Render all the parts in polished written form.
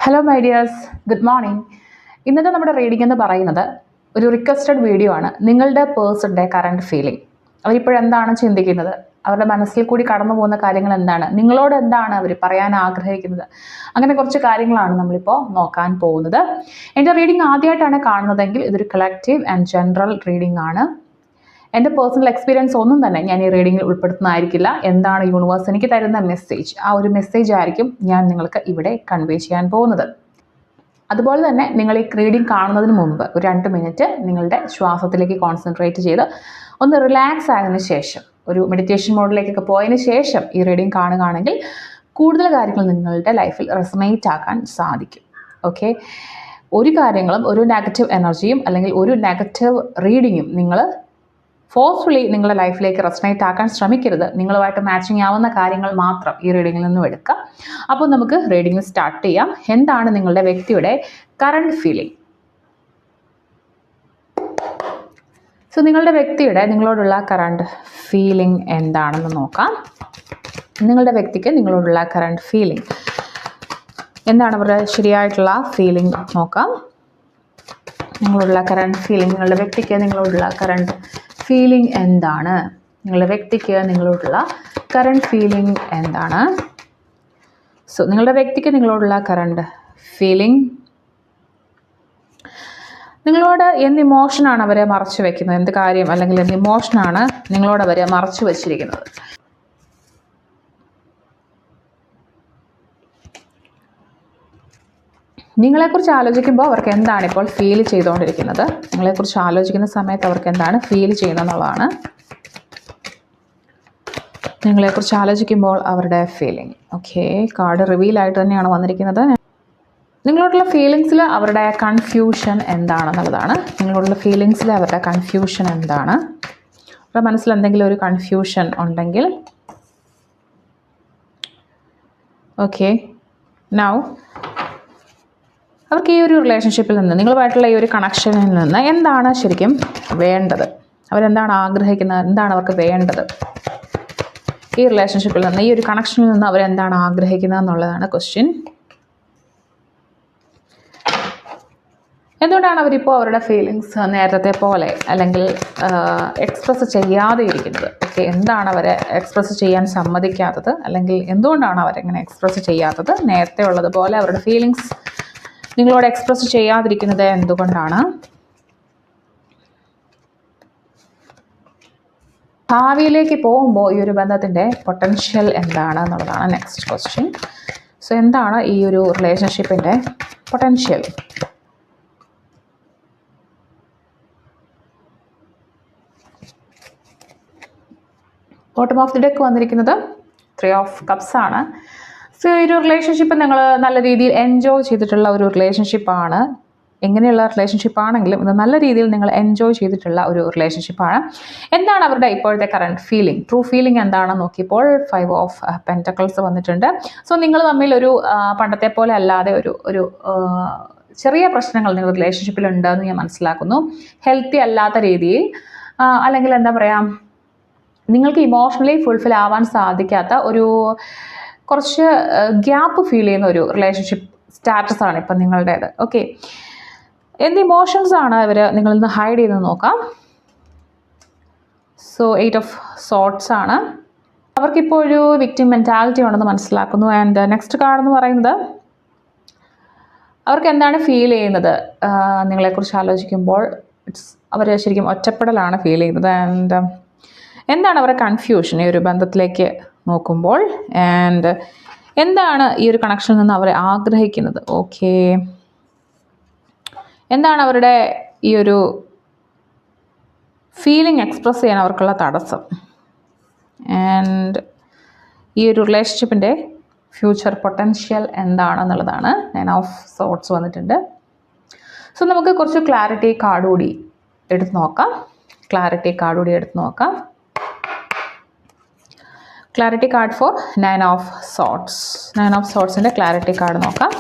Hello my dears, good morning. ഇന്നത്തെ നമ്മുടെ reading എന്ന് പറയുന്നത് ഒരു റിക്വസ്റ്റഡ് വീഡിയോ ആണ്. നിങ്ങളുടെ പേഴ്സണിൻ്റെ കറണ്ട് ഫീലിംഗ്, അവരിപ്പോഴെന്താണ് ചിന്തിക്കുന്നത്, അവരുടെ മനസ്സിൽ കൂടി കടന്നു പോകുന്ന കാര്യങ്ങൾ എന്താണ്, നിങ്ങളോട് എന്താണ് അവർ പറയാൻ ആഗ്രഹിക്കുന്നത്, അങ്ങനെ കുറച്ച് കാര്യങ്ങളാണ് നമ്മളിപ്പോൾ നോക്കാൻ പോകുന്നത്. എൻ്റെ റീഡിംഗ് ആദ്യമായിട്ടാണ് കാണുന്നതെങ്കിൽ ഇതൊരു കളക്റ്റീവ് ആൻഡ് ജനറൽ റീഡിംഗ് ആണ്. എൻ്റെ പേഴ്സണൽ എക്സ്പീരിയൻസ് ഒന്നും തന്നെ ഞാൻ ഈ റീഡിങ്ങിൽ ഉൾപ്പെടുത്തുന്നതായിരിക്കില്ല. എന്താണ് യൂണിവേഴ്സ് എനിക്ക് തരുന്ന മെസ്സേജ്, ആ ഒരു മെസ്സേജ് ആയിരിക്കും ഞാൻ നിങ്ങൾക്ക് ഇവിടെ കൺവേ ചെയ്യാൻ പോകുന്നത്. അതുപോലെ തന്നെ നിങ്ങൾ ഈ റീഡിംഗ് കാണുന്നതിന് മുമ്പ് ഒരു 2 മിനിറ്റ് നിങ്ങളുടെ ശ്വാസത്തിലേക്ക് കോൺസെൻട്രേറ്റ് ചെയ്ത് ഒന്ന് റിലാക്സ് ആയതിനു ശേഷം, ഒരു മെഡിറ്റേഷൻ മോഡിലേക്കൊക്കെ പോയതിന് ശേഷം ഈ റീഡിംഗ് കാണുകയാണെങ്കിൽ കൂടുതൽ കാര്യങ്ങൾ നിങ്ങളുടെ ലൈഫിൽ റെസണേറ്റ് ആക്കാൻ സാധിക്കും. ഓക്കെ, ഒരു കാര്യങ്ങളും ഒരു നെഗറ്റീവ് എനർജിയും അല്ലെങ്കിൽ ഒരു നെഗറ്റീവ് റീഡിങ്ങും നിങ്ങൾ ഫോഴ്സ്ഫുള്ളി നിങ്ങളുടെ ലൈഫിലേക്ക് റെസണേറ്റ് ആക്കാൻ ശ്രമിക്കരുത്. നിങ്ങളുമായിട്ട് മാച്ചിങ് ആവുന്ന കാര്യങ്ങൾ മാത്രം ഈ റീഡിങ്ങിൽ നിന്നും എടുക്കുക. അപ്പോൾ നമുക്ക് റീഡിംഗ് സ്റ്റാർട്ട് ചെയ്യാം. എന്താണ് നിങ്ങളുടെ വ്യക്തിയുടെ കറണ്ട് ഫീലിംഗ്? സോ നിങ്ങളുടെ വ്യക്തിയുടെ നിങ്ങളോടുള്ള കറണ്ട് ഫീലിംഗ് എന്താണെന്ന് നോക്കാം. നിങ്ങളുടെ വ്യക്തിക്ക് നിങ്ങളോടുള്ള കറണ്ട് ഫീലിംഗ് എന്താണ്, അവരുടെ ശരിയായിട്ടുള്ള ഫീലിംഗ് നോക്കാം. നിങ്ങളോടുള്ള കറണ്ട് ഫീലിംഗ്, നിങ്ങളുടെ വ്യക്തിക്ക് നിങ്ങളോടുള്ള കറണ്ട് ഫീലിംഗ് എന്താണ്? നിങ്ങളുടെ വ്യക്തിക്ക് നിങ്ങളോടുള്ള കറണ്ട് ഫീലിംഗ് എന്താണ്? സോ നിങ്ങളുടെ വ്യക്തിക്ക് നിങ്ങളോടുള്ള കറണ്ട് ഫീലിംഗ്, നിങ്ങളോട് എന്ത് ഇമോഷനാണ് അവരെ മറച്ചു വയ്ക്കുന്നത്, എന്ത് കാര്യം അല്ലെങ്കിൽ എന്ത് ഇമോഷനാണ് നിങ്ങളോട് അവരെ മറച്ചു വച്ചിരിക്കുന്നത്? നിങ്ങളെക്കുറിച്ച് ആലോചിക്കുമ്പോൾ അവർക്ക് എന്താണ് ഇപ്പോൾ ഫീൽ ചെയ്തുകൊണ്ടിരിക്കുന്നത്? നിങ്ങളെക്കുറിച്ച് ആലോചിക്കുന്ന സമയത്ത് അവർക്ക് എന്താണ് ഫീൽ ചെയ്യുന്നത് എന്നുള്ളതാണ്. നിങ്ങളെക്കുറിച്ച് ആലോചിക്കുമ്പോൾ അവരുടെ ഫീലിംഗ്. ഓക്കെ, കാർഡ് റിവീലായിട്ട് തന്നെയാണ് വന്നിരിക്കുന്നത്. നിങ്ങളോടുള്ള ഫീലിങ്സിൽ അവരുടെ കൺഫ്യൂഷൻ എന്താണെന്നുള്ളതാണ്. നിങ്ങളോടുള്ള ഫീലിങ്സിൽ അവരുടെ കൺഫ്യൂഷൻ എന്താണ്? അവരുടെ മനസ്സിൽ എന്തെങ്കിലും ഒരു കൺഫ്യൂഷൻ ഉണ്ടെങ്കിൽ, ഓക്കെ, നൗ അവർക്ക് ഈ ഒരു റിലേഷൻഷിപ്പിൽ നിന്ന്, നിങ്ങളുമായിട്ടുള്ള ഈ ഒരു കണക്ഷനിൽ നിന്ന് എന്താണ് ശരിക്കും വേണ്ടത്? അവരെന്താണ് ആഗ്രഹിക്കുന്നത്? എന്താണ് അവർക്ക് വേണ്ടത്? ഈ റിലേഷൻഷിപ്പിൽ നിന്ന്, ഈ ഒരു കണക്ഷനിൽ നിന്ന് അവരെന്താണ് ആഗ്രഹിക്കുന്നത് എന്നുള്ളതാണ് ക്വസ്റ്റ്യൻ. എന്തുകൊണ്ടാണ് അവരിപ്പോൾ അവരുടെ ഫീലിങ്സ് നേരത്തെ പോലെ അല്ലെങ്കിൽ എക്സ്പ്രസ് ചെയ്യാതെ ഇരിക്കുന്നത്? ഓക്കെ, എന്താണ് അവരെ എക്സ്പ്രസ് ചെയ്യാൻ സമ്മതിക്കാത്തത്, അല്ലെങ്കിൽ എന്തുകൊണ്ടാണ് അവരെങ്ങനെ എക്സ്പ്രസ് ചെയ്യാത്തത്? നേരത്തെ ഉള്ളതുപോലെ അവരുടെ ഫീലിങ്സ് നിങ്ങളോട് എക്സ്പ്രസ് ചെയ്യാതിരിക്കുന്നത് എന്തുകൊണ്ടാണ്? ഭാവിയിലേക്ക് പോകുമ്പോൾ ഈ ഒരു ബന്ധത്തിൻ്റെ പൊട്ടൻഷ്യൽ എന്താണ് എന്നുള്ളതാണ് നെക്സ്റ്റ് ക്വസ്റ്റ്യൻ. സോ എന്താണ് ഈ ഒരു റിലേഷൻഷിപ്പിൻ്റെ potential? Bottom of the deck വന്നിരിക്കുന്നത് 3 ഓഫ് കപ്സ് ആണ്. സോ ഈ ഒരു റിലേഷൻഷിപ്പ് നിങ്ങൾ നല്ല രീതിയിൽ എൻജോയ് ചെയ്തിട്ടുള്ള ഒരു റിലേഷൻഷിപ്പാണ്. എങ്ങനെയുള്ള റിലേഷൻഷിപ്പാണെങ്കിലും ഇത് നല്ല രീതിയിൽ നിങ്ങൾ എൻജോയ് ചെയ്തിട്ടുള്ള ഒരു റിലേഷൻഷിപ്പാണ്. എന്താണ് അവരുടെ ഇപ്പോഴത്തെ കറണ്ട് ഫീലിംഗ്, ട്രൂ ഫീലിംഗ് എന്താണെന്ന് നോക്കിയപ്പോൾ 5 ഓഫ് പെൻറ്റക്കിൾസ് വന്നിട്ടുണ്ട്. സോ നിങ്ങൾ തമ്മിൽ ഒരു പണ്ടത്തെ പോലെ അല്ലാതെ ഒരു ചെറിയ പ്രശ്നങ്ങൾ നിങ്ങളുടെ റിലേഷൻഷിപ്പിൽ ഉണ്ടെന്ന് ഞാൻ മനസ്സിലാക്കുന്നു. ഹെൽത്തി അല്ലാത്ത രീതിയിൽ, അല്ലെങ്കിൽ എന്താ പറയുക, നിങ്ങൾക്ക് ഇമോഷണലി ഫുൾഫിൽ ആവാൻ സാധിക്കാത്ത ഒരു കുറച്ച് ഗ്യാപ്പ് ഫീൽ ചെയ്യുന്ന ഒരു റിലേഷൻഷിപ്പ് സ്റ്റാറ്റസ് ആണ് ഇപ്പം നിങ്ങളുടേത്. ഓക്കെ, എന്ത് ഇമോഷൻസ് ആണ് ഇവർ നിങ്ങളിൽ നിന്ന് ഹൈഡ് ചെയ്ത് നോക്കാം. സോ 8 ഓഫ് സോർട്സ് ആണ്. അവർക്കിപ്പോൾ ഒരു വിക്ടിം മെൻറ്റാലിറ്റി ഉണ്ടെന്ന് മനസ്സിലാക്കുന്നു. ആൻഡ് നെക്സ്റ്റ് കാർഡ് എന്ന് പറയുന്നത് അവർക്ക് എന്താണ് ഫീൽ ചെയ്യുന്നത് നിങ്ങളെക്കുറിച്ച് ആലോചിക്കുമ്പോൾ? അവർ ശരിക്കും ഒറ്റപ്പെടലാണ് ഫീൽ ചെയ്യുന്നത്. ആൻഡ് എന്താണ് അവരുടെ കൺഫ്യൂഷൻ ഈ ഒരു ബന്ധത്തിലേക്ക് നോക്കുമ്പോൾ? ആൻഡ് എന്താണ് ഈ ഒരു കണക്ഷനിൽ നിന്ന് അവർ ആഗ്രഹിക്കുന്നത്? ഓക്കെ, എന്താണ് അവരുടെ ഈ ഒരു ഫീലിംഗ് എക്സ്പ്രസ് ചെയ്യാൻ അവർക്കുള്ള തടസ്സം? ആൻഡ് ഈ ഒരു റിലേഷൻഷിപ്പിൻ്റെ ഫ്യൂച്ചർ പൊട്ടൻഷ്യൽ എന്താണെന്നുള്ളതാണ്. 9 ഓഫ് സോർട്സ് വന്നിട്ടുണ്ട്. സോ നമുക്ക് കുറച്ച് ക്ലാരിറ്റി കാർഡ് കൂടി എടുത്ത് നോക്കാം. Clarity card four 9 of swords. 9 of സോർട്സിൻ്റെ ക്ലാരിറ്റി കാർഡ് നോക്കാം.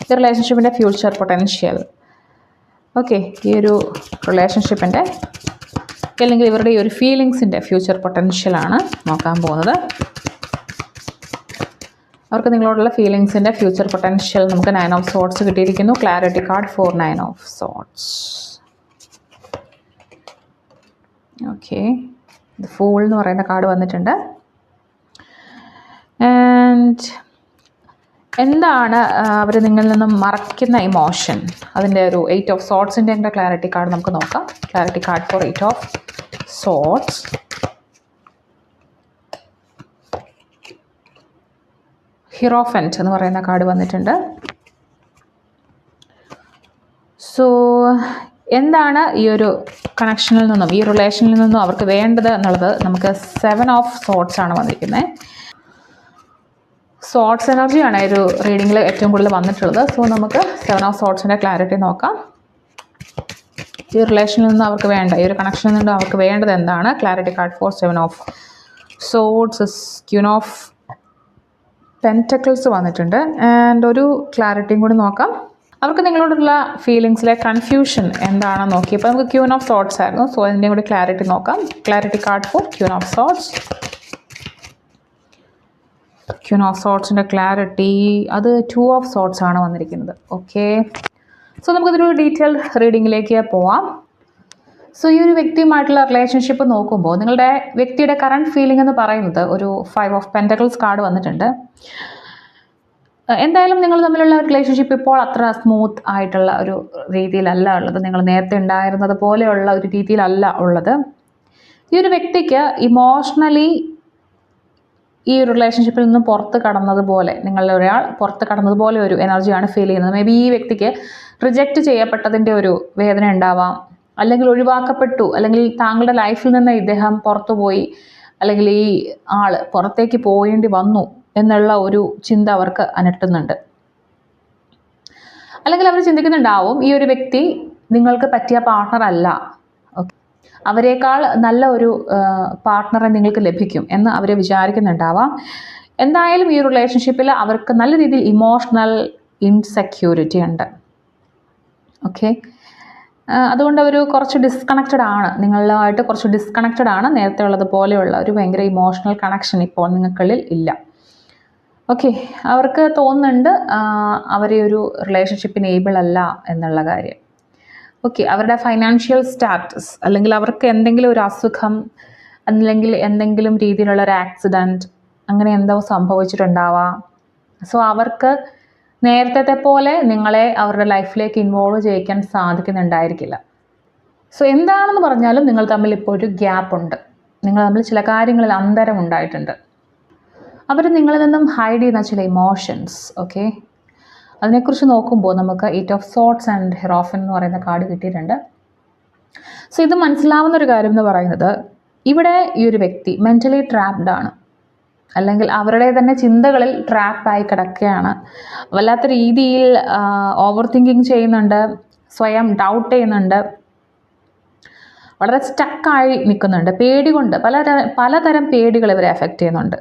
ഈ റിലേഷൻഷിപ്പിൻ്റെ ഫ്യൂച്ചർ പൊട്ടൻഷ്യൽ. ഓക്കെ, ഈ ഒരു റിലേഷൻഷിപ്പിൻ്റെ അല്ലെങ്കിൽ ഇവരുടെ ഈ ഒരു ഫീലിങ്സിൻ്റെ ഫ്യൂച്ചർ പൊട്ടൻഷ്യലാണ് നോക്കാൻ പോകുന്നത്. അവർക്ക് നിങ്ങളോടുള്ള ഫീലിങ്സിൻ്റെ ഫ്യൂച്ചർ പൊട്ടൻഷ്യൽ നമുക്ക് 9 ഓഫ് സോർട്സ് കിട്ടിയിരിക്കുന്നു. Clarity card four 9 of swords. Okay, the fool എന്ന് പറയുന്ന കാർഡ് വന്നിട്ടുണ്ട്. ആൻഡ് എന്താണ് അവർ നിങ്ങളിൽ നിന്നും മറയ്ക്കുന്ന ഇമോഷൻ, അതിൻ്റെ ഒരു 8 ഓഫ് സോർട്സിൻ്റെ ക്ലാരിറ്റി കാർഡ് നമുക്ക് നോക്കാം. Clarity card four 8 of swords. Hierophant എന്ന് പറയുന്ന കാർഡ് വന്നിട്ടുണ്ട്. സോ എന്താണ് ഈ ഒരു കണക്ഷനിൽ നിന്നും ഈ റിലേഷനിൽ നിന്നും അവർക്ക് വേണ്ടത് എന്നുള്ളത് നമുക്ക് 7 ഓഫ് സോർട്സ് ആണ് വന്നിരിക്കുന്നത്. സോർട്സ് എനർജിയാണ് ഈ ഒരു റീഡിങ്ങിൽ ഏറ്റവും കൂടുതൽ വന്നിട്ടുള്ളത്. സോ നമുക്ക് 7 ഓഫ് സോർട്സിൻ്റെ ക്ലാരിറ്റി നോക്കാം. ഈ റിലേഷനിൽ നിന്ന് അവർക്ക് വേണ്ട, ഈ ഒരു കണക്ഷനിൽ നിന്ന് അവർക്ക് വേണ്ടത് എന്താണ്? Clarity card for 7 of swords, queen of pentacles വന്നിട്ടുണ്ട്. ആൻഡ് ഒരു ക്ലാരിറ്റിയും കൂടി നോക്കാം. അവർക്ക് നിങ്ങളോടുള്ള ഫീലിങ്സിലെ കൺഫ്യൂഷൻ എന്താണെന്ന് നോക്കി. ഇപ്പോൾ നമുക്ക് ക്യൂൻ ഓഫ് സോർട്സ് ആയിരുന്നു. സോ അതിൻ്റെയും കൂടി ക്ലാരിറ്റി നോക്കാം. Clarity card four queen of swords. Queen of സോർട്സിൻ്റെ ക്ലാരിറ്റി അത് 2 ഓഫ് സോർട്സ് ആണ് വന്നിരിക്കുന്നത്. ഓക്കെ, സോ നമുക്കിതൊരു ഡീറ്റെയിൽഡ് റീഡിങ്ങിലേക്ക് പോവാം. സോ ഈ ഒരു വ്യക്തിയുമായിട്ടുള്ള റിലേഷൻഷിപ്പ് നോക്കുമ്പോൾ നിങ്ങളുടെ വ്യക്തിയുടെ കറണ്ട് ഫീലിംഗ് എന്ന് പറയുന്നത് ഒരു 5 ഓഫ് പെൻറ്റക്കിൾസ് കാർഡ് വന്നിട്ടുണ്ട്. എന്തായാലും നിങ്ങൾ തമ്മിലുള്ള ഒരു റിലേഷൻഷിപ്പ് ഇപ്പോൾ അത്ര സ്മൂത്ത് ആയിട്ടുള്ള ഒരു രീതിയിലല്ല ഉള്ളത്. നിങ്ങൾ നേരത്തെ ഉണ്ടായിരുന്നത് പോലെയുള്ള ഒരു രീതിയിലല്ല ഉള്ളത്. ഈ ഒരു വ്യക്തിക്ക് ഇമോഷണലി ഈ ഒരു റിലേഷൻഷിപ്പിൽ നിന്ന് പുറത്ത് കടന്നതുപോലെ, നിങ്ങളുടെ ഒരാൾ പുറത്ത് കടന്നതുപോലെ ഒരു എനർജിയാണ് ഫീൽ ചെയ്യുന്നത്. മേ ബി ഈ വ്യക്തിക്ക് റിജക്റ്റ് ചെയ്യപ്പെട്ടതിൻ്റെ ഒരു വേദന ഉണ്ടാവാം, അല്ലെങ്കിൽ ഒഴിവാക്കപ്പെട്ടു, അല്ലെങ്കിൽ താങ്കളുടെ ലൈഫിൽ നിന്ന് ഇദ്ദേഹം പുറത്തു പോയി, അല്ലെങ്കിൽ ഈ ആൾ പുറത്തേക്ക് പോകേണ്ടി വന്നു എന്നുള്ള ഒരു ചിന്ത അവർക്ക് അനട്ടുന്നുണ്ട്. അല്ലെങ്കിൽ അവർ ചിന്തിക്കുന്നുണ്ടാവും ഈ ഒരു വ്യക്തി നിങ്ങൾക്ക് പറ്റിയ പാർട്ട്ണർ അല്ല, അവരെക്കാൾ നല്ല ഒരു പാർട്ട്ണറെ നിങ്ങൾക്ക് ലഭിക്കും എന്ന് അവർ വിചാരിക്കുന്നുണ്ടാവാം. എന്തായാലും ഈ റിലേഷൻഷിപ്പിൽ അവർക്ക് നല്ല രീതിയിൽ ഇമോഷണൽ ഇൻസെക്യൂരിറ്റി ഉണ്ട്. ഓക്കെ, അതുകൊണ്ട് അവർ കുറച്ച് ഡിസ്കണക്റ്റഡ് ആണ്, നിങ്ങളുമായിട്ട് കുറച്ച് ഡിസ്കണക്റ്റഡ് ആണ്. നേരത്തെ ഉള്ളതുപോലെയുള്ള ഒരു ഭയങ്കര ഇമോഷണൽ കണക്ഷൻ ഇപ്പോൾ നിങ്ങൾക്കുള്ളിൽ ഇല്ല. ഓക്കെ, അവർക്ക് തോന്നുന്നുണ്ട് അവർ ഒരു റിലേഷൻഷിപ്പിന് ഏബിൾ അല്ല എന്നുള്ള കാര്യം. ഓക്കെ, അവരുടെ ഫൈനാൻഷ്യൽ സ്റ്റാറ്റസ്, അല്ലെങ്കിൽ അവർക്ക് എന്തെങ്കിലും ഒരു അസുഖം, അല്ലെങ്കിൽ എന്തെങ്കിലും രീതിയിലുള്ള ഒരു ആക്സിഡൻറ്റ്, അങ്ങനെ എന്തോ സംഭവിച്ചിട്ടുണ്ടാവാം. സോ അവർക്ക് നേരത്തെ പോലെ നിങ്ങളെ അവരുടെ ലൈഫിലേക്ക് ഇൻവോൾവ് ചെയ്യിക്കാൻ സാധിക്കുന്നുണ്ടായിരിക്കില്ല. സോ എന്താണെന്ന് പറഞ്ഞാലും നിങ്ങൾ തമ്മിൽ ഇപ്പോൾ ഒരു ഗ്യാപ്പ് ഉണ്ട്, നിങ്ങൾ തമ്മിൽ ചില കാര്യങ്ങളിൽ അന്തരം ഉണ്ടായിട്ടുണ്ട്. അവർ നിങ്ങളിൽ നിന്നും ഹൈഡ് ചെയ്യുന്ന ചില ഇമോഷൻസ്. ഓക്കെ, അതിനെക്കുറിച്ച് നോക്കുമ്പോൾ നമുക്ക് 8 ഓഫ് സോർട്സ് ആൻഡ് ഹിറോഫൻ എന്ന് പറയുന്ന കാർഡ് കിട്ടിയിട്ടുണ്ട്. സോ ഇത് മനസ്സിലാവുന്ന ഒരു കാര്യം എന്ന് പറയുന്നത്, ഇവിടെ ഈ ഒരു വ്യക്തി മെൻ്റലി ട്രാപ്ഡ് ആണ്, അല്ലെങ്കിൽ അവരുടെ തന്നെ ചിന്തകളിൽ ട്രാപ്പായി കിടക്കുകയാണ്. വല്ലാത്ത രീതിയിൽ ഓവർ തിങ്കിങ് ചെയ്യുന്നുണ്ട്, സ്വയം ഡൗട്ട് ചെയ്യുന്നുണ്ട്, വളരെ സ്റ്റക്കായി നിൽക്കുന്നുണ്ട്. പേടി കൊണ്ട് പലതരം പേടികൾ ഇവരെ എഫക്റ്റ് ചെയ്യുന്നുണ്ട്.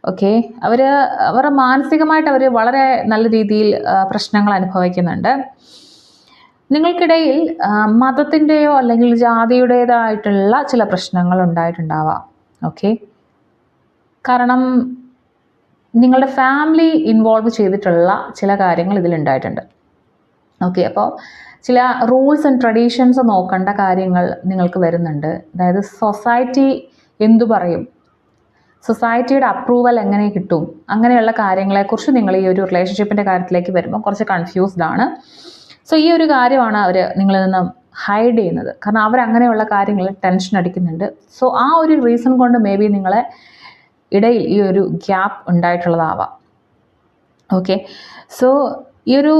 ഓക്കെ, അവരുടെ മാനസികമായിട്ട് അവർ വളരെ നല്ല രീതിയിൽ പ്രശ്നങ്ങൾ അനുഭവിക്കുന്നുണ്ട്. നിങ്ങൾക്കിടയിൽ മതത്തിൻ്റെയോ അല്ലെങ്കിൽ ജാതിയുടേതായിട്ടുള്ള ചില പ്രശ്നങ്ങൾ ഉണ്ടായിട്ടുണ്ടാവാം. ഓക്കെ, കാരണം നിങ്ങളുടെ ഫാമിലി ഇൻവോൾവ് ചെയ്തിട്ടുള്ള ചില കാര്യങ്ങൾ ഇതിലുണ്ടായിട്ടുണ്ട്. ഓക്കെ, അപ്പോൾ ചില റൂൾസ് ആൻഡ് ട്രഡീഷൻസ് നോക്കേണ്ട കാര്യങ്ങൾ നിങ്ങൾക്ക് വരുന്നുണ്ട്. അതായത് സൊസൈറ്റി എന്തു പറയും, സൊസൈറ്റിയുടെ അപ്രൂവൽ എങ്ങനെ കിട്ടും, അങ്ങനെയുള്ള കാര്യങ്ങളെക്കുറിച്ച് നിങ്ങൾ ഈ ഒരു റിലേഷൻഷിപ്പിൻ്റെ കാര്യത്തിലേക്ക് വരുമ്പോൾ കുറച്ച് കൺഫ്യൂസ്ഡ് ആണ്. സോ ഈ ഒരു കാര്യമാണ് അവർ നിങ്ങളിൽ നിന്ന് ഹൈഡ് ചെയ്യുന്നത്. കാരണം അവരങ്ങനെയുള്ള കാര്യങ്ങളിൽ ടെൻഷൻ അടിക്കുന്നുണ്ട്. സോ ആ ഒരു റീസൺ കൊണ്ട് മേ ബി നിങ്ങളെ ഇടയിൽ ഈ ഒരു ഗ്യാപ്പ് ഉണ്ടായിട്ടുള്ളതാവാം. ഓക്കെ, സോ ഈ ഒരു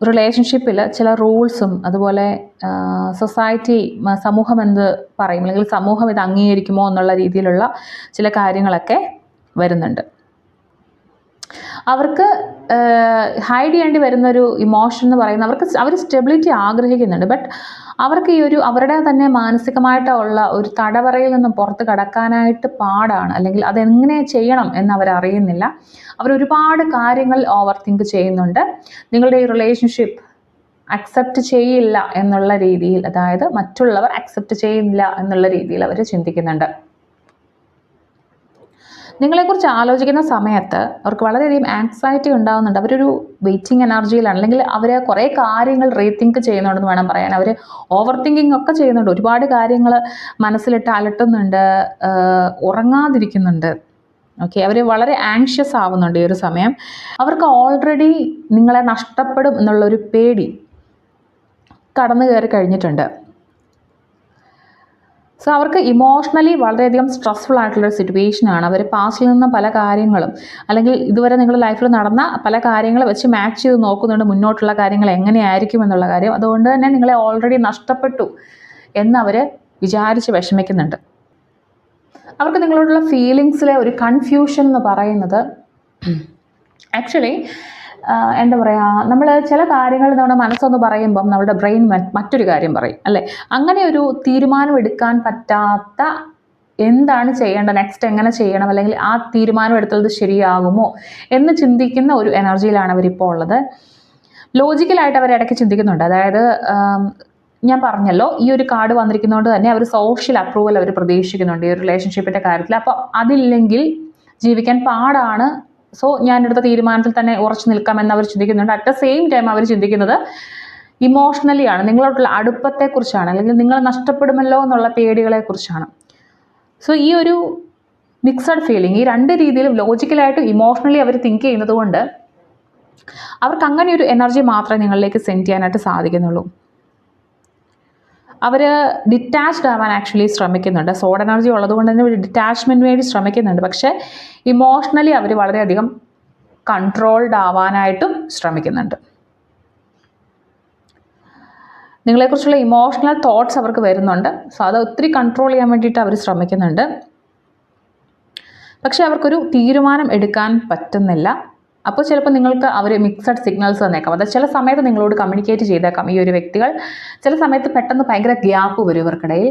റിലേഷൻഷിപ്പിൽ ചില റൂൾസും അതുപോലെ സൊസൈറ്റി, സമൂഹം എന്ത് പറയും, അല്ലെങ്കിൽ സമൂഹം ഇത് അംഗീകരിക്കുമോ എന്നുള്ള രീതിയിലുള്ള ചില കാര്യങ്ങളൊക്കെ വരുന്നുണ്ട്. അവർക്ക് ഹൈഡ് ചെയ്യേണ്ടി വരുന്നൊരു ഇമോഷൻ എന്ന് പറയുന്നത്, അവർ സ്റ്റെബിലിറ്റി ആഗ്രഹിക്കുന്നുണ്ട്. ബട്ട് അവർക്ക് ഈ ഒരു അവരുടെ തന്നെ മാനസികമായിട്ടുള്ള ഒരു തടവറയിൽ നിന്ന് പുറത്ത് കടക്കാനായിട്ട് പാടാണ്, അല്ലെങ്കിൽ അതെങ്ങനെ ചെയ്യണം എന്ന് അവരറിയുന്നില്ല. അവരൊരുപാട് കാര്യങ്ങൾ ഓവർ തിങ്ക് ചെയ്യുന്നുണ്ട്. നിങ്ങളുടെ ഈ റിലേഷൻഷിപ്പ് അക്സെപ്റ്റ് ചെയ്യില്ല എന്നുള്ള രീതിയിൽ, അതായത് മറ്റുള്ളവർ അക്സെപ്റ്റ് ചെയ്യുന്നില്ല എന്നുള്ള രീതിയിൽ അവർ ചിന്തിക്കുന്നുണ്ട്. നിങ്ങളെക്കുറിച്ച് ആലോചിക്കുന്ന സമയത്ത് അവർക്ക് വളരെയധികം ആങ്സൈറ്റി ഉണ്ടാകുന്നുണ്ട്. അവരൊരു വെയിറ്റിംഗ് എനർജിയിലാണ്, അല്ലെങ്കിൽ അവർ കുറേ കാര്യങ്ങൾ റീതിങ്ക് ചെയ്യുന്നുണ്ടെന്ന് വേണം പറയാൻ. അവർ ഓവർ തിങ്കിങ് ഒക്കെ ചെയ്യുന്നുണ്ട്, ഒരുപാട് കാര്യങ്ങൾ മനസ്സിലിട്ട് അലട്ടുന്നുണ്ട്, ഉറങ്ങാതിരിക്കുന്നുണ്ട്. ഓക്കെ, അവർ വളരെ ആങ്ഷ്യസ് ആവുന്നുണ്ട് ഈ ഒരു സമയം. അവർക്ക് ഓൾറെഡി നിങ്ങളെ നഷ്ടപ്പെടും എന്നുള്ളൊരു പേടി കടന്നു കയറി കഴിഞ്ഞിട്ടുണ്ട്. സോ അവർക്ക് ഇമോഷണലി വളരെയധികം സ്ട്രെസ്ഫുൾ ആയിട്ടുള്ളൊരു സിറ്റുവേഷനാണ്. അവർ പാസ്റ്റിൽ നിന്ന് പല കാര്യങ്ങളും, അല്ലെങ്കിൽ ഇതുവരെ നിങ്ങളുടെ ലൈഫിൽ നടന്ന പല കാര്യങ്ങൾ വെച്ച് മാച്ച് ചെയ്ത് നോക്കുന്നുണ്ട് മുന്നോട്ടുള്ള കാര്യങ്ങൾ എങ്ങനെയായിരിക്കും എന്നുള്ള കാര്യം. അതുകൊണ്ട് തന്നെ നിങ്ങളെ ഓൾറെഡി നഷ്ടപ്പെട്ടു എന്നവർ വിചാരിച്ച് വിഷമിക്കുന്നുണ്ട്. അവർക്ക് നിങ്ങളോടുള്ള ഫീലിങ്സിലെ ഒരു കൺഫ്യൂഷൻ എന്ന് പറയുന്നത്, ആക്ച്വലി എന്താ പറയുക, നമ്മൾ ചില കാര്യങ്ങൾ നമ്മുടെ മനസ്സൊന്ന് പറയുമ്പം നമ്മുടെ ബ്രെയിൻ മറ്റൊരു കാര്യം പറയും, അല്ലേ? അങ്ങനെ ഒരു തീരുമാനം എടുക്കാൻ പറ്റാത്ത, എന്താണ് ചെയ്യേണ്ടത്, നെക്സ്റ്റ് എങ്ങനെ ചെയ്യണം, അല്ലെങ്കിൽ ആ തീരുമാനം എടുത്തത് ശരിയാകുമോ എന്ന് ചിന്തിക്കുന്ന ഒരു എനർജിയിലാണ് അവരിപ്പോൾ ഉള്ളത്. ലോജിക്കലായിട്ട് അവർ ഇടയ്ക്ക് ചിന്തിക്കുന്നുണ്ട്. അതായത് ഞാൻ പറഞ്ഞല്ലോ, ഈ ഒരു കാർഡ് വന്നിരിക്കുന്നതുകൊണ്ട് തന്നെ അവർ സോഷ്യൽ അപ്രൂവൽ അവർ പ്രതീക്ഷിക്കുന്നുണ്ട് ഈ ഒരു റിലേഷൻഷിപ്പിൻ്റെ കാര്യത്തിൽ. അപ്പോൾ അതില്ലെങ്കിൽ ജീവിക്കാൻ പാടാണ്. സോ ഞാനെടുത്ത തീരുമാനത്തിൽ തന്നെ ഉറച്ചു നിൽക്കാമെന്ന് അവർ ചിന്തിക്കുന്നുണ്ട്. അറ്റ് ദ സെയിം ടൈം അവർ ചിന്തിക്കുന്നത് ഇമോഷണലി ആണ്, നിങ്ങളോടുള്ള അടുപ്പത്തെക്കുറിച്ചാണ്, അല്ലെങ്കിൽ നിങ്ങൾ നഷ്ടപ്പെടുമല്ലോ എന്നുള്ള പേടികളെക്കുറിച്ചാണ്. സോ ഈ ഒരു മിക്സഡ് ഫീലിംഗ്, ഈ രണ്ട് രീതിയിലും ലോജിക്കലായിട്ടും ഇമോഷണലി അവർ തിങ്ക് ചെയ്യുന്നത് കൊണ്ട് അവർക്ക് അങ്ങനെ ഒരു എനർജി മാത്രമേ നിങ്ങളിലേക്ക് സെൻഡ് ചെയ്യാനായിട്ട് സാധിക്കുന്നുള്ളൂ. അവർ ഡിറ്റാച്ച്ഡ് ആവാൻ ആക്ച്വലി ശ്രമിക്കുന്നുണ്ട്. സോഡ് എനർജി ഉള്ളതുകൊണ്ട് തന്നെ ഡിറ്റാച്ച്മെൻറ്റ് വേണ്ടി ശ്രമിക്കുന്നുണ്ട്. പക്ഷേ ഇമോഷണലി അവർ വളരെയധികം കൺട്രോൾഡ് ആവാനായിട്ടും ശ്രമിക്കുന്നുണ്ട്. നിങ്ങളെക്കുറിച്ചുള്ള ഇമോഷണൽ തോട്ട്സ് അവർക്ക് വരുന്നുണ്ട്. സോ അത് ഒത്തിരി കൺട്രോൾ ചെയ്യാൻ വേണ്ടിയിട്ട് അവർ ശ്രമിക്കുന്നുണ്ട്. പക്ഷേ അവർക്കൊരു തീരുമാനം എടുക്കാൻ പറ്റുന്നില്ല. അപ്പോൾ ചിലപ്പോൾ നിങ്ങൾക്ക് അവർ മിക്സഡ് സിഗ്നൽസ് തന്നേക്കാം. അത് ചില സമയത്ത് നിങ്ങളോട് കമ്മ്യൂണിക്കേറ്റ് ചെയ്തേക്കാം ഈ ഒരു വ്യക്തികൾ. ചില സമയത്ത് പെട്ടെന്ന് ഭയങ്കര ഗ്യാപ്പ് വരും ഇവർക്കിടയിൽ,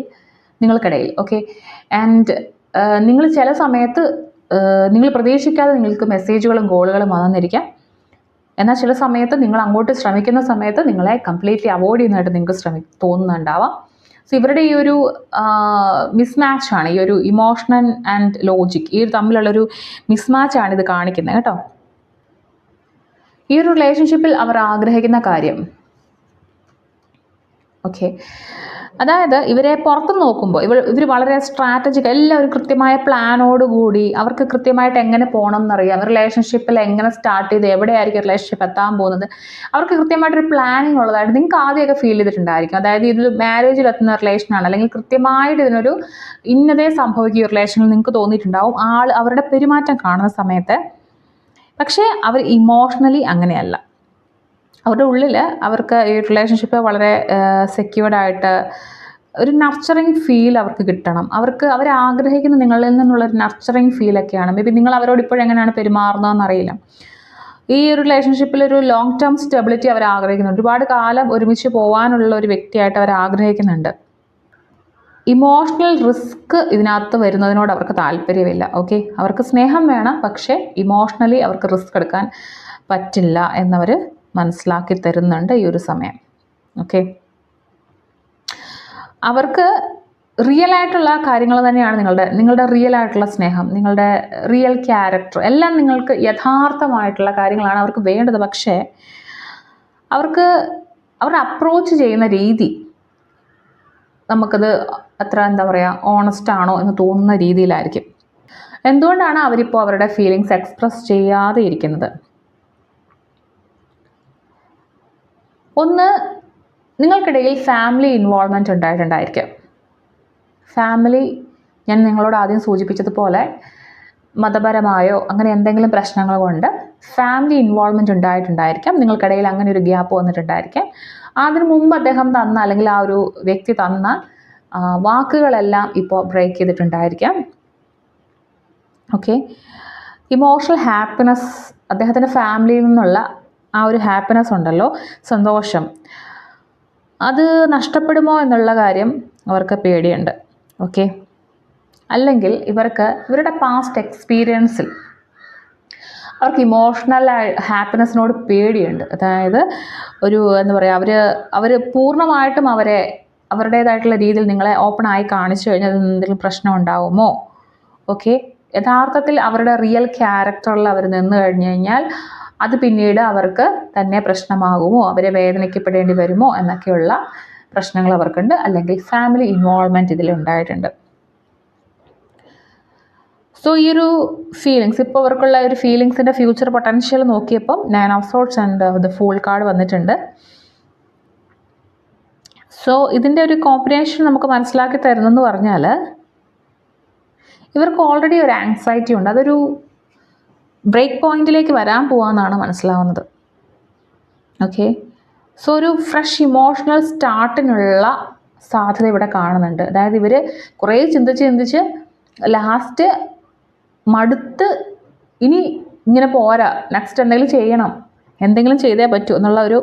നിങ്ങൾക്കിടയിൽ. ഓക്കെ, ആൻഡ് നിങ്ങൾ ചില സമയത്ത് നിങ്ങൾ പ്രതീക്ഷിക്കാതെ നിങ്ങൾക്ക് മെസ്സേജുകളും കോളുകളും വന്നിരിക്കാം. എന്നാൽ ചില സമയത്ത് നിങ്ങൾ അങ്ങോട്ട് ശ്രമിക്കുന്ന സമയത്ത് നിങ്ങളെ കംപ്ലീറ്റ്ലി അവോയ്ഡ് ചെയ്യുന്നതായിട്ട് നിങ്ങൾക്ക് തോന്നുന്നുണ്ടാവാം. സോ ഇവരുടെ ഈ ഒരു മിസ്മാച്ചാണ്, ഈ ഒരു ഇമോഷണൽ ആൻഡ് ലോജിക്, ഈ ഒരു തമ്മിലുള്ളൊരു മിസ്മാച്ചാണ് ഇത് കാണിക്കുന്നത് കേട്ടോ. ഈ ഒരു റിലേഷൻഷിപ്പിൽ അവർ ആഗ്രഹിക്കുന്ന കാര്യം, ഓക്കെ, അതായത് ഇവരെ പുറത്ത് നോക്കുമ്പോൾ ഇവർ വളരെ സ്ട്രാറ്റജിക്, എല്ലാവരും കൃത്യമായ പ്ലാനോടുകൂടി, അവർക്ക് കൃത്യമായിട്ട് എങ്ങനെ പോകണം എന്നറിയാം. റിലേഷൻഷിപ്പിൽ എങ്ങനെ സ്റ്റാർട്ട് ചെയ്ത് എവിടെയായിരിക്കും റിലേഷൻഷിപ്പ് എത്താൻ പോകുന്നത്, അവർക്ക് കൃത്യമായിട്ടൊരു പ്ലാനിങ് ഉള്ളതായിട്ട് നിങ്ങൾക്ക് ആദ്യമൊക്കെ ഫീൽ ചെയ്തിട്ടുണ്ടായിരിക്കും. അതായത് ഇതിൽ മാരേജിൽ എത്തുന്ന റിലേഷനാണ്, അല്ലെങ്കിൽ കൃത്യമായിട്ട് ഇതിനൊരു ഇന്നതേ സംഭവിക്കുക റിലേഷനിൽ നിങ്ങൾക്ക് തോന്നിയിട്ടുണ്ടാവും അവരുടെ പെരുമാറ്റം കാണുന്ന സമയത്ത്. പക്ഷേ അവർ ഇമോഷണലി അങ്ങനെയല്ല. അവരുടെ ഉള്ളിൽ അവർക്ക് ഈ റിലേഷൻഷിപ്പ് വളരെ സെക്യൂർഡായിട്ട് ഒരു നർച്ചറിങ് ഫീൽ അവർക്ക് കിട്ടണം. അവർ ആഗ്രഹിക്കുന്ന നിങ്ങളിൽ നിന്നുള്ളൊരു നർച്ചറിങ് ഫീലൊക്കെയാണ്. മേ ബി നിങ്ങൾ അവരോട് ഇപ്പോഴും എങ്ങനെയാണ് പെരുമാറുന്നതെന്ന് അറിയില്ല. ഈ ഒരു റിലേഷൻഷിപ്പിൽ ഒരു ലോങ് ടേം സ്റ്റെബിലിറ്റി അവർ ആഗ്രഹിക്കുന്നുണ്ട്. ഒരുപാട് കാലം ഒരുമിച്ച് പോകാനുള്ള ഒരു വ്യക്തിയായിട്ട് അവർ ആഗ്രഹിക്കുന്നുണ്ട്. ഇമോഷണൽ റിസ്ക് ഇതിനകത്ത് വരുന്നതിനോട് അവർക്ക് താല്പര്യമില്ല. ഓക്കെ, അവർക്ക് സ്നേഹം വേണം, പക്ഷേ ഇമോഷണലി അവർക്ക് റിസ്ക് എടുക്കാൻ പറ്റില്ല എന്നവർ മനസ്സിലാക്കി തരുന്നുണ്ട് ഈ ഒരു സമയം. ഓക്കെ, അവർക്ക് റിയൽ ആയിട്ടുള്ള കാര്യങ്ങൾ തന്നെയാണ് നിങ്ങളുടെ റിയൽ ആയിട്ടുള്ള സ്നേഹം, നിങ്ങളുടെ റിയൽ ക്യാരക്ടർ എല്ലാം നിങ്ങൾക്ക് യഥാർത്ഥമായിട്ടുള്ള കാര്യങ്ങളാണ് അവർക്ക് വേണ്ടത്. പക്ഷേ അവർ അപ്രോച്ച് ചെയ്യുന്ന രീതി നമുക്കത് അത്ര എന്താ പറയുക ഓണസ്റ്റ് ആണോ എന്ന് തോന്നുന്ന രീതിയിലായിരിക്കും. എന്തുകൊണ്ടാണ് അവരിപ്പോൾ അവരുടെ ഫീലിങ്സ് എക്സ്പ്രസ് ചെയ്യാതെ ഇരിക്കുന്നത്? ഒന്ന്, നിങ്ങൾക്കിടയിൽ ഫാമിലി ഇൻവോൾവ്മെൻറ്റ് ഉണ്ടായിട്ടുണ്ടായിരിക്കും. ഫാമിലി, ഞാൻ നിങ്ങളോട് ആദ്യം സൂചിപ്പിച്ചതുപോലെ മതപരമായോ അങ്ങനെ എന്തെങ്കിലും പ്രശ്നങ്ങൾ കൊണ്ട് ഫാമിലി ഇൻവോൾവ്മെൻറ്റ് ഉണ്ടായിട്ടുണ്ടായിരിക്കാം. നിങ്ങൾക്കിടയിൽ അങ്ങനെ ഒരു ഗ്യാപ്പ് വന്നിട്ടുണ്ടായിരിക്കാം. അതിനു മുമ്പ് അദ്ദേഹം തന്ന, അല്ലെങ്കിൽ ആ ഒരു വ്യക്തി തന്ന വാക്കുകളെല്ലാം ഇപ്പോൾ ബ്രേക്ക് ചെയ്തിട്ടുണ്ടായിരിക്കാം. ഓക്കെ, ഇമോഷണൽ ഹാപ്പിനെസ്, അദ്ദേഹത്തിൻ്റെ ഫാമിലിയിൽ നിന്നുള്ള ആ ഒരു ഹാപ്പിനെസ് ഉണ്ടല്ലോ, സന്തോഷം, അത് നഷ്ടപ്പെടുമോ എന്നുള്ള കാര്യം അവർക്ക് പേടിയുണ്ട്. ഓക്കെ, അല്ലെങ്കിൽ ഇവരുടെ പാസ്റ്റ് എക്സ്പീരിയൻസിൽ അവർക്ക് ഇമോഷണൽ ഹാപ്പിനെസ്സിനോട് പേടിയുണ്ട്. അതായത് ഒരു എന്താ പറയുക, അവർ പൂർണ്ണമായിട്ടും അവരുടേതായിട്ടുള്ള രീതിയിൽ നിങ്ങളെ ഓപ്പണായി കാണിച്ചു കഴിഞ്ഞാൽ എന്തെങ്കിലും പ്രശ്നം ഉണ്ടാവുമോ, ഓക്കെ, യഥാർത്ഥത്തിൽ അവരുടെ റിയൽ ക്യാരക്ടറിൽ അവർ നിന്ന് കഴിഞ്ഞു കഴിഞ്ഞാൽ അത് പിന്നീട് അവർക്ക് തന്നെ പ്രശ്നമാകുമോ, അവരെ വേദനിക്കപ്പെടേണ്ടി വരുമോ എന്നൊക്കെയുള്ള പ്രശ്നങ്ങൾ അവർക്കുണ്ട്. അല്ലെങ്കിൽ ഫാമിലി ഇൻവോൾവ്മെൻറ്റ് ഇതിലുണ്ടായിട്ടുണ്ട്. സോ ഈ ഒരു ഫീലിങ്സ്, ഇപ്പോൾ അവർക്കുള്ള ഒരു ഫീലിങ്സിൻ്റെ ഫ്യൂച്ചർ പൊട്ടൻഷ്യൽ നോക്കിയപ്പം 9 of sorts and the fool card വന്നിട്ടുണ്ട്. സോ ഇതിൻ്റെ ഒരു കോമ്പിനേഷൻ നമുക്ക് മനസ്സിലാക്കി തരുന്നെന്ന് പറഞ്ഞാൽ ഇവർക്ക് ഓൾറെഡി ഒരു ആങ്സൈറ്റി ഉണ്ട്. അതൊരു ബ്രേക്ക് പോയിന്റിലേക്ക് വരാൻ പോകാമെന്നാണ് മനസ്സിലാവുന്നത്. ഓക്കെ, സോ ഒരു ഫ്രഷ് ഇമോഷണൽ സ്റ്റാർട്ടിനുള്ള സാധ്യത ഇവിടെ കാണുന്നുണ്ട്. അതായത് ഇവർ കുറേ ചിന്തിച്ച് ലാസ്റ്റ് മടുത്ത് ഇനി ഇങ്ങനെ പോരാ, നെക്സ്റ്റ് എന്തെങ്കിലും ചെയ്തേ പറ്റൂ എന്നുള്ള ഒരു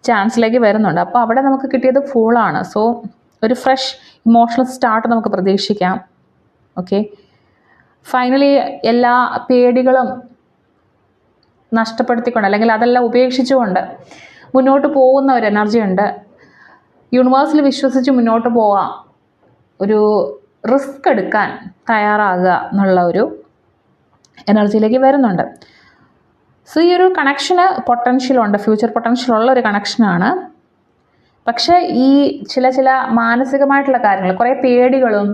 ചാൻസിലേക്ക് വരുന്നുണ്ട്. അപ്പോൾ അവിടെ നമുക്ക് കിട്ടിയത് ഫൂളാണ്. സോ ഒരു ഫ്രഷ് ഇമോഷണൽ സ്റ്റാർട്ട് നമുക്ക് പ്രതീക്ഷിക്കാം. ഓക്കെ, ഫൈനലി എല്ലാ പേടികളും നഷ്ടപ്പെടുത്തിക്കൊണ്ട് അല്ലെങ്കിൽ അതെല്ലാം ഉപേക്ഷിച്ചുകൊണ്ട് മുന്നോട്ട് പോകുന്ന ഒരു എനർജി ഉണ്ട്. യൂണിവേഴ്സിൽ വിശ്വസിച്ച് മുന്നോട്ട് പോവാം, ഒരു റിസ്ക് എടുക്കാൻ തയ്യാറാകുക എന്നുള്ള ഒരു എനർജിയിലേക്ക് വരുന്നുണ്ട്. സോ ഈ ഒരു കണക്ഷന് പൊട്ടൻഷ്യലുണ്ട്, ഫ്യൂച്ചർ പൊട്ടൻഷ്യലുള്ള ഒരു കണക്ഷനാണ്. പക്ഷേ ഈ ചില മാനസികമായിട്ടുള്ള കാര്യങ്ങൾ, കുറേ പേടികളും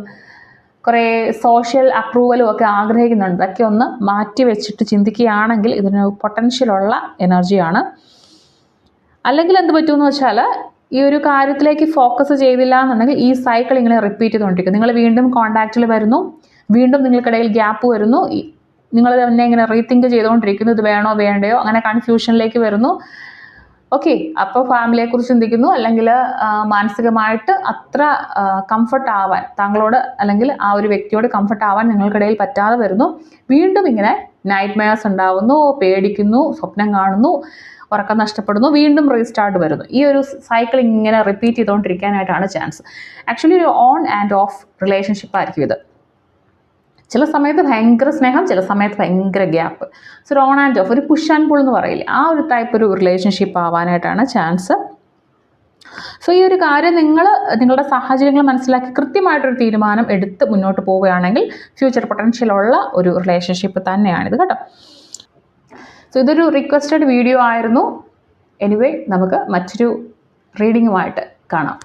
കുറേ സോഷ്യൽ അപ്രൂവലും ഒക്കെ ആഗ്രഹിക്കുന്നുണ്ട്. അതൊക്കെ ഒന്ന് മാറ്റി വെച്ചിട്ട് ചിന്തിക്കുകയാണെങ്കിൽ ഇതിന് പൊട്ടൻഷ്യലുള്ള എനർജിയാണ്. അല്ലെങ്കിൽ എന്ത് പറ്റുമെന്ന് വെച്ചാൽ ഈ ഒരു കാര്യത്തിലേക്ക് ഫോക്കസ് ചെയ്തില്ല എന്നുണ്ടെങ്കിൽ ഈ സൈക്കിൾ ഇങ്ങനെ റിപ്പീറ്റ് ചെയ്തുകൊണ്ടിരിക്കും. നിങ്ങൾ വീണ്ടും കോൺടാക്റ്റിൽ വരുന്നു, വീണ്ടും നിങ്ങൾക്കിടയിൽ ഗ്യാപ്പ് വരുന്നു, നിങ്ങൾ തന്നെ ഇങ്ങനെ റീതിങ്ക് ചെയ്തുകൊണ്ടിരിക്കുന്നു, ഇത് വേണോ വേണ്ടയോ, അങ്ങനെ കൺഫ്യൂഷനിലേക്ക് വരുന്നു. ഓക്കെ, അപ്പോൾ ഫാമിലിയെക്കുറിച്ച് ചിന്തിക്കുന്നു, അല്ലെങ്കിൽ മാനസികമായിട്ട് അത്ര കംഫർട്ട് ആവാൻ താങ്കളോട് അല്ലെങ്കിൽ ആ ഒരു വ്യക്തിയോട് കംഫർട്ട് ആവാൻ നിങ്ങൾക്കിടയിൽ പറ്റാതെ വരുന്നു. വീണ്ടും ഇങ്ങനെ നൈറ്റ് മെയർസ് ഉണ്ടാവുന്നു, പേടിക്കുന്നു, സ്വപ്നം കാണുന്നു, ഉറക്കം നഷ്ടപ്പെടുന്നു, വീണ്ടും റീസ്റ്റാർട്ട് വരുന്നു. ഈ ഒരു സൈക്കിൾ ഇങ്ങനെ റിപ്പീറ്റ് ചെയ്തുകൊണ്ടിരിക്കാനായിട്ടാണ് ചാൻസ്. ആക്ച്വലി ഒരു ഓൺ ആൻഡ് ഓഫ് റിലേഷൻഷിപ്പ് ആയിരിക്കും ഇത്. ചില സമയത്ത് ഭയങ്കര സ്നേഹം, ചില സമയത്ത് ഭയങ്കര ഗ്യാപ്പ്. സോ ഒരു ഓൺ ആൻഡ് ഓഫ്, ഒരു പുഷ് ആൻഡ് പുൾ എന്ന് പറയില്ലേ, ആ ഒരു ടൈപ്പ് ഒരു റിലേഷൻഷിപ്പ് ആവാനായിട്ടാണ് ചാൻസ്. സോ ഈ ഒരു കാര്യം നിങ്ങളുടെ സാഹചര്യങ്ങൾ മനസ്സിലാക്കി കൃത്യമായിട്ടൊരു തീരുമാനം എടുത്ത് മുന്നോട്ട് പോവുകയാണെങ്കിൽ ഫ്യൂച്ചർ പൊട്ടൻഷ്യലുള്ള ഒരു റിലേഷൻഷിപ്പ് തന്നെയാണിത് കേട്ടോ. സോ ഇതൊരു റിക്വസ്റ്റഡ് വീഡിയോ ആയിരുന്നു. എനിവേ നമുക്ക് മറ്റൊരു റീഡിങ്ങുമായിട്ട് കാണാം.